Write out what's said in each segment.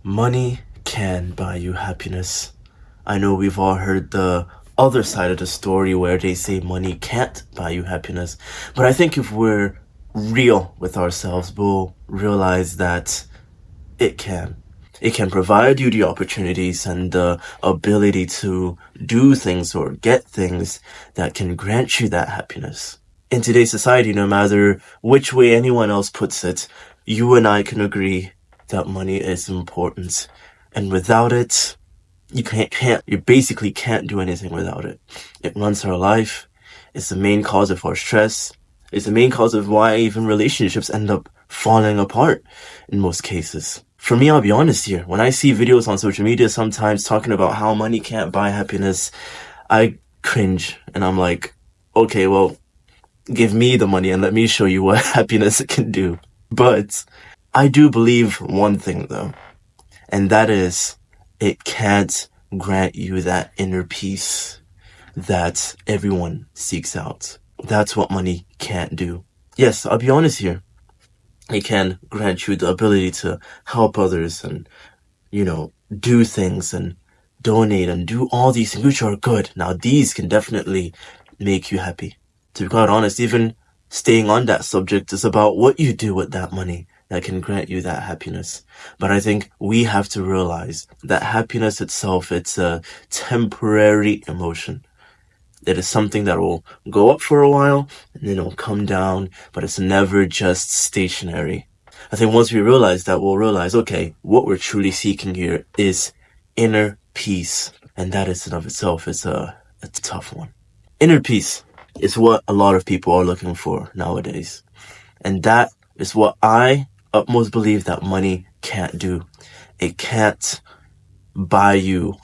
Money can buy you happiness. I know we've all heard the other side of the story where they say money can't buy you happiness. But I think if we're real with ourselves, we'll realize that it can. It can provide you the opportunities and the ability to do things or get things that can grant you that happiness. In today's society, no matter which way anyone else puts it, you and I can agree that money is important. And without it, you basically can't do anything without it. It runs our life. It's the main cause of our stress. It's the main cause of why even relationships end up falling apart in most cases. For me, I'll be honest here. When I see videos on social media sometimes talking about how money can't buy happiness, I cringe and I'm like, okay, well, give me the money and let me show you what happiness can do. But I do believe one thing though, and that is it can't grant you that inner peace that everyone seeks out. That's what money can't do. Yes, I'll be honest here. It can grant you the ability to help others and, do things and donate and do all these things which are good. Now, these can definitely make you happy. To be quite honest, even staying on that subject is about what you do with that money that can grant you that happiness. But I think we have to realize that happiness itself, it's a temporary emotion. It is something that will go up for a while and then it'll come down, but it's never just stationary. I think once we realize that, we'll realize, okay, what we're truly seeking here is inner peace. And that is in of itself is a tough one. Inner peace is what a lot of people are looking for nowadays. And that is what I utmost believe that money can't do. It can't buy you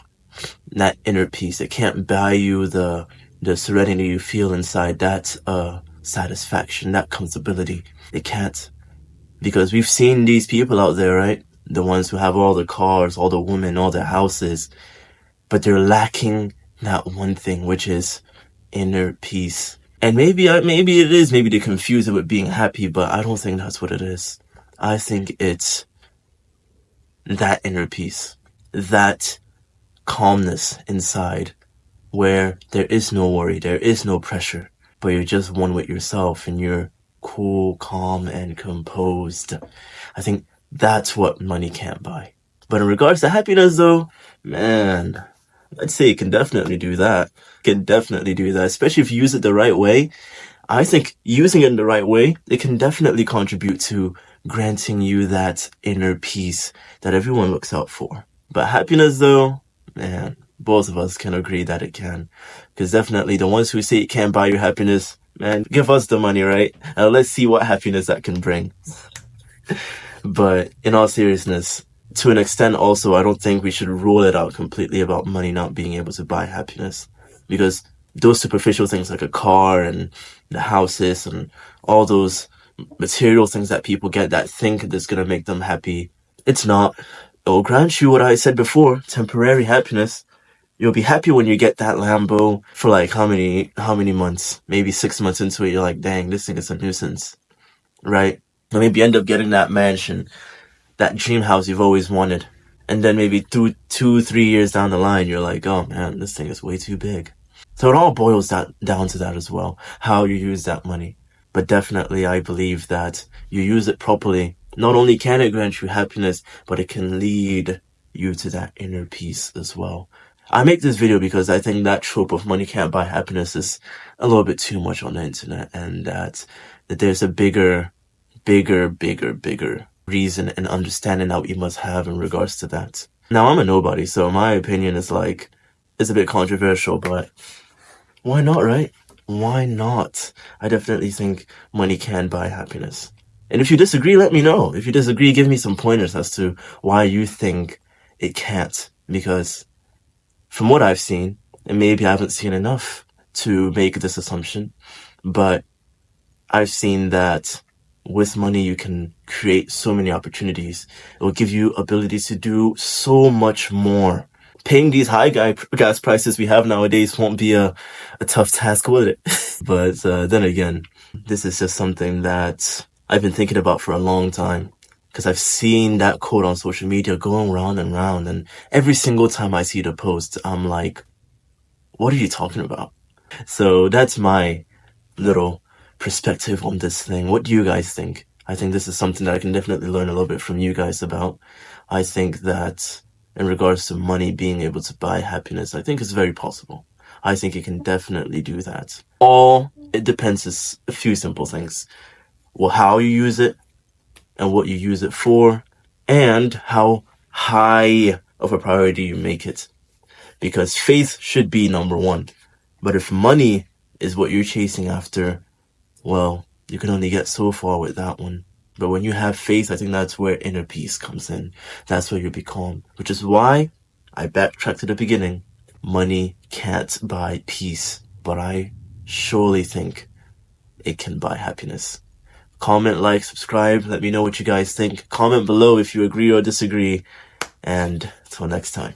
that inner peace. It can't buy you the serenity you feel inside, that satisfaction, that comfortability. It can't. Because we've seen these people out there, right? The ones who have all the cars, all the women, all their houses, but they're lacking that one thing, which is inner peace. And maybe it is, maybe they confuse it with being happy, but I don't think that's what it is. I think it's that inner peace, that calmness inside where there is no worry, there is no pressure, but you're just one with yourself and you're cool, calm, and composed. I think that's what money can't buy. But in regards to happiness though, man, I'd say it can definitely do that. Especially if you use it the right way. I think using it in the right way, it can definitely contribute to granting you that inner peace that everyone looks out for. But happiness though, man, both of us can agree that it can. Because definitely the ones who say it can't buy you happiness, man, give us the money, right? And let's see what happiness that can bring. But in all seriousness, to an extent also, I don't think we should rule it out completely about money not being able to buy happiness. Because those superficial things like a car and the houses and all those material things that people get that think that's going to make them happy, it's not. It will grant you what I said before, temporary happiness. You'll be happy when you get that Lambo for like how many months? Maybe 6 months into it, you're like, dang, this thing is a nuisance, right? Or maybe you end up getting that mansion, that dream house you've always wanted. And then maybe 2-3 years down the line, you're like, oh man, this thing is way too big. So it all boils down to that as well, how you use that money. But definitely I believe that you use it properly. Not only can it grant you happiness, but it can lead you to that inner peace as well. I make this video because I think that trope of money can't buy happiness is a little bit too much on the internet, and that there's a bigger reason and understanding that we must have in regards to that. Now, I'm a nobody, so my opinion is like, it's a bit controversial, but why not, right? Why not? I definitely think money can buy happiness. And if you disagree, let me know. If you disagree, give me some pointers as to why you think it can't. Because from what I've seen, and maybe I haven't seen enough to make this assumption, but I've seen that with money you can create so many opportunities. It will give you abilities to do so much more. Paying these high gas prices we have nowadays won't be a tough task, will it? But then again, this is just something that I've been thinking about for a long time. because I've seen that quote on social media going round and round, and every single time I see the post, I'm like, what are you talking about? So that's my little perspective on this thing. What do you guys think? I think this is something that I can definitely learn a little bit from you guys about. I think that in regards to money being able to buy happiness, I think it's very possible. I think it can definitely do that. All it depends is a few simple things. Well, how you use it and what you use it for, and how high of a priority you make it. Because faith should be number one. But if money is what you're chasing after, well, you can only get so far with that one. But when you have faith, I think that's where inner peace comes in. That's where you become. Which is why I backtrack to the beginning. Money can't buy peace, but I surely think it can buy happiness. Comment, like, subscribe. Let me know what you guys think. Comment below if you agree or disagree. And until next time.